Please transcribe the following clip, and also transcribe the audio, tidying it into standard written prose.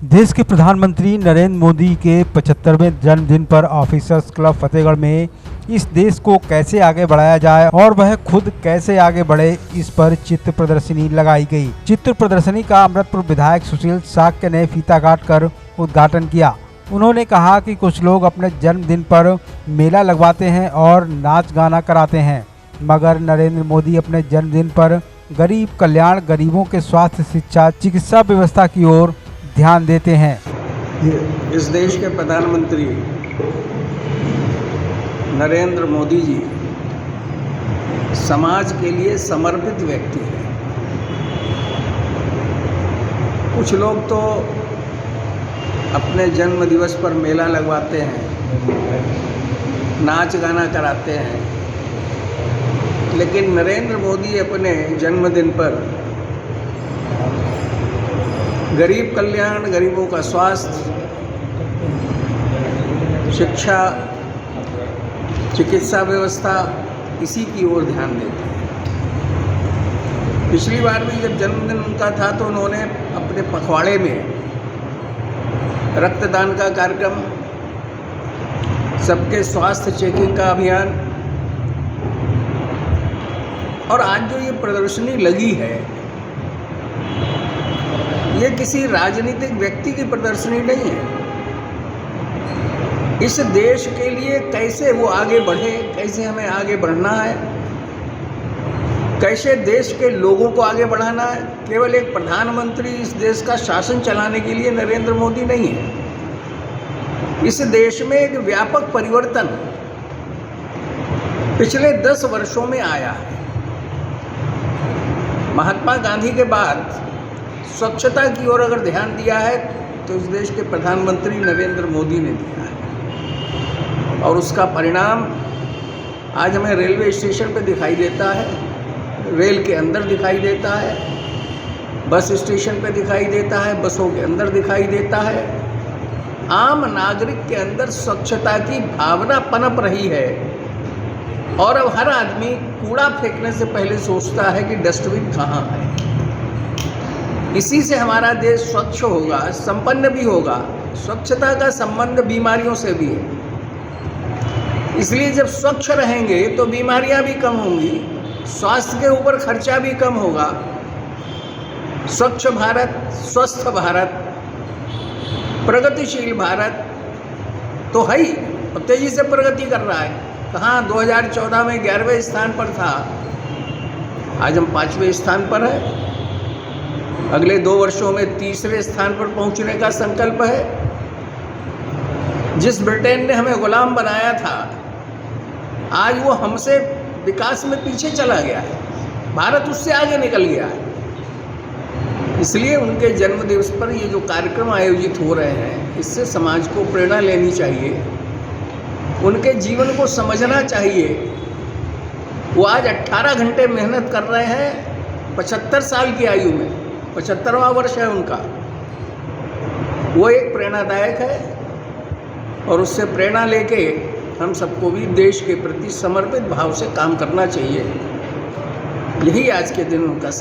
देश के प्रधानमंत्री नरेंद्र मोदी के 75वें जन्मदिन पर ऑफिसर्स क्लब फतेहगढ़ में इस देश को कैसे आगे बढ़ाया जाए और वह खुद कैसे आगे बढ़े, इस पर चित्र प्रदर्शनी लगाई गई। चित्र प्रदर्शनी का अमृतपुर विधायक सुशील साक्य ने फीता काट कर उद्घाटन किया। उन्होंने कहा कि कुछ लोग अपने जन्मदिन पर मेला लगवाते हैं और नाच गाना कराते हैं, मगर नरेंद्र मोदी अपने जन्मदिन पर गरीब कल्याण, गरीबों के स्वास्थ्य, शिक्षा, चिकित्सा व्यवस्था की ओर ध्यान देते हैं। इस देश के प्रधानमंत्री नरेंद्र मोदी जी समाज के लिए समर्पित व्यक्ति हैं। कुछ लोग तो अपने जन्म दिवस पर मेला लगवाते हैं, नाच गाना कराते हैं, लेकिन नरेंद्र मोदी अपने जन्मदिन पर गरीब कल्याण, गरीबों का स्वास्थ्य, शिक्षा, चिकित्सा व्यवस्था, इसी की ओर ध्यान देते हैं। पिछली बार भी जब जन्मदिन उनका था तो उन्होंने अपने पखवाड़े में रक्तदान का कार्यक्रम, सबके स्वास्थ्य चेकिंग का अभियान, और आज जो ये प्रदर्शनी लगी है, ये किसी राजनीतिक व्यक्ति की प्रदर्शनी नहीं है। इस देश के लिए कैसे वो आगे बढ़े, कैसे हमें आगे बढ़ना है, कैसे देश के लोगों को आगे बढ़ाना है। केवल एक प्रधानमंत्री इस देश का शासन चलाने के लिए नरेंद्र मोदी नहीं है। इस देश में एक व्यापक परिवर्तन पिछले 10 वर्षों में आया है। महात्मा गांधी के बाद स्वच्छता की ओर अगर ध्यान दिया है तो इस देश के प्रधानमंत्री नरेंद्र मोदी ने दिया है, और उसका परिणाम आज हमें रेलवे स्टेशन पर दिखाई देता है, रेल के अंदर दिखाई देता है, बस स्टेशन पर दिखाई देता है, बसों के अंदर दिखाई देता है। आम नागरिक के अंदर स्वच्छता की भावना पनप रही है, और अब हर आदमी कूड़ा फेंकने से पहले सोचता है कि डस्टबिन कहाँ है। इसी से हमारा देश स्वच्छ होगा, संपन्न भी होगा। स्वच्छता का संबंध बीमारियों से भी है, इसलिए जब स्वच्छ रहेंगे तो बीमारियां भी कम होंगी, स्वास्थ्य के ऊपर खर्चा भी कम होगा। स्वच्छ भारत, स्वस्थ भारत, प्रगतिशील भारत तो है ही, अब तेजी से प्रगति कर रहा है। कहाँ 2014 में 11वें स्थान पर था, आज हम 5वें स्थान पर है। अगले 2 वर्षों में 3रे स्थान पर पहुंचने का संकल्प है। जिस ब्रिटेन ने हमें गुलाम बनाया था, आज वो हमसे विकास में पीछे चला गया है, भारत उससे आगे निकल गया है। इसलिए उनके जन्मदिवस पर ये जो कार्यक्रम आयोजित हो रहे हैं, इससे समाज को प्रेरणा लेनी चाहिए, उनके जीवन को समझना चाहिए। वो आज 18 घंटे मेहनत कर रहे हैं 75 साल की आयु में, 75वां वर्ष है उनका। वो एक प्रेरणादायक है, और उससे प्रेरणा लेके हम सबको भी देश के प्रति समर्पित भाव से काम करना चाहिए। यही आज के दिन उनका